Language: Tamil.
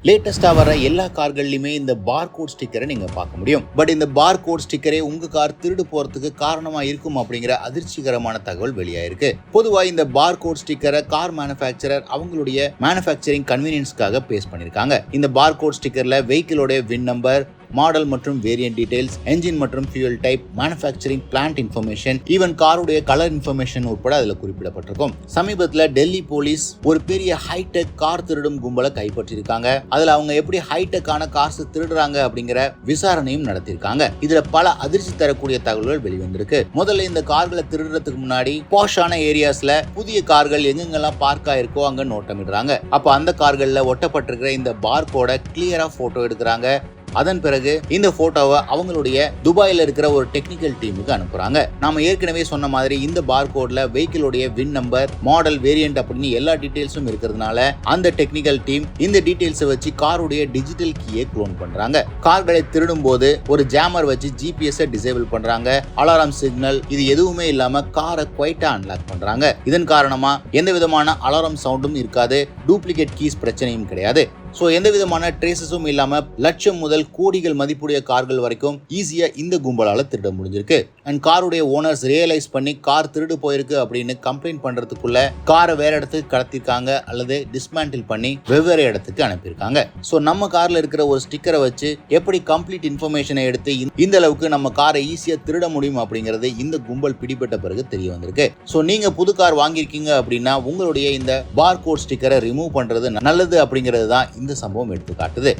லேட்டஸ்டா வர எல்லா கார்கள்லயுமே இந்த பார்கோட் ஸ்டிக்கரை நீங்க பார்க்க முடியும். பட் இந்த பார்கோட் ஸ்டிக்கரே உங்க கார் திருடு போறதுக்கு காரணமா இருக்கும் அப்படிங்கிற அதிர்ச்சிகரமான தகவல் வெளியாயிருக்கு. பொதுவா இந்த பார்கோட் ஸ்டிக்கரை கார் மேனுஃபேக்சரர் அவங்களுடைய மேனுஃபேக்சரிங் கன்வீனியன்ஸ்க்காக பேஸ் பண்ணிருக்காங்க. இந்த பார்கோட் ஸ்டிக்கர்ல வெஹிக்கிளோட வின் நம்பர், மாடல் மற்றும் வேரியன்ட் டீடைல்ஸ், என்ஜின் மற்றும் fuel type, manufacturing plant information, even காருடைய கலர் இன்ஃபர்மேஷன் உட்பட அதுல குறிப்பிடப்பட்டிருக்கும். சமீபத்துல டெல்லி போலீஸ் ஒரு பெரிய ஹைடெக் கார் திருடும் கும்பலை கைப்பற்றிருக்காங்க. அதுல அவங்க எப்படி ஹைடெக்கான கார்ஸ் திருடுறாங்க அப்படிங்கிற விசாரணையும் நடத்திருக்காங்க. இதுல பல அதிர்ச்சி தரக்கூடிய தகவல்கள் வெளிவந்திருக்கு. முதல்ல இந்த கார்களை திருடுறதுக்கு முன்னாடி பாஷான ஏரியாஸ்ல புதிய கார்கள் எங்கெங்கெல்லாம் பார்க் ஆயிருக்கோ அங்க நோட்டமிடுறாங்க. அப்ப அந்த கார்கள்ல ஒட்டப்பட்டிருக்கிற இந்த பார்கோட கிளியரா போட்டோ எடுக்கிறாங்க. அதன் பிறகு இந்த போட்டோவை அவங்களுடைய துபாயில இருக்கிற ஒரு டெக்னிக்கல் டீமுக்கு அனுப்புறாங்க. நாம ஏற்கனவே சொன்ன மாதிரி இந்த பார்கோட்ல வெஹிக்கிளோட வின் நம்பர், மாடல், வேரியன்ட் அப்படின்னு எல்லா டீடைல்ஸும் இருக்கிறதுனால அந்த டெக்னிக்கல் டீம் இந்த டீடைல்ஸை வச்சு காருடைய டிஜிட்டல் கீயை க்ளோன் பண்றாங்க. கார்களை திருடும் போது ஒரு ஜாமர் வச்சு ஜிபிஎஸ் டிசேபிள் பண்றாங்க. அலாரம் சிக்னல் இது எதுவுமே இல்லாம காரை குவைட்டா அன்லாக் பண்றாங்க. இதன் காரணமா எந்த விதமான அலாரம் சவுண்டும் இருக்காது, டூப்ளிகேட் கீஸ் பிரச்சனையும் கிடையாது. சோ எந்த விதமான ட்ரேசஸும் இல்லாம லட்சம் முதல் கோடிகள் மதிப்புடைய கார்கள் வரைக்கும் ஈஸியா இந்த கும்பலால திருட முடிஞ்சிருக்கு. அண்ட் காருடைய ஓனர்ஸ் ரியலைஸ் பண்ணி கார் திருடு போயிருக்கு அப்படின்னு கம்ப்ளைண்ட் பண்றதுக்குள்ள காரை வேற இடத்துக்கு கடத்திருக்காங்க அல்லது டிஸ்மேண்டில் பண்ணி வெவ்வேறு இடத்துக்கு அனுப்பியிருக்காங்க. சோ நம்ம கார்ல இருக்கிற ஒரு ஸ்டிக்கரை வச்சு எப்படி கம்ப்ளீட் இன்ஃபர்மேஷனை எடுத்து இந்த அளவுக்கு நம்ம காரை ஈஸியா திருட முடியும் அப்படிங்கிறது இந்த கும்பல் பிடிபட்ட பிறகு தெரிய வந்திருக்கு. சோ நீங்க புது கார் வாங்கியிருக்கீங்க அப்படின்னா உங்களுடைய இந்த பார்கோட் ஸ்டிக்கரை ரிமூவ் பண்றது நல்லது அப்படிங்கிறது தான் இந்த சம்பவம் எடுத்து காட்டுது.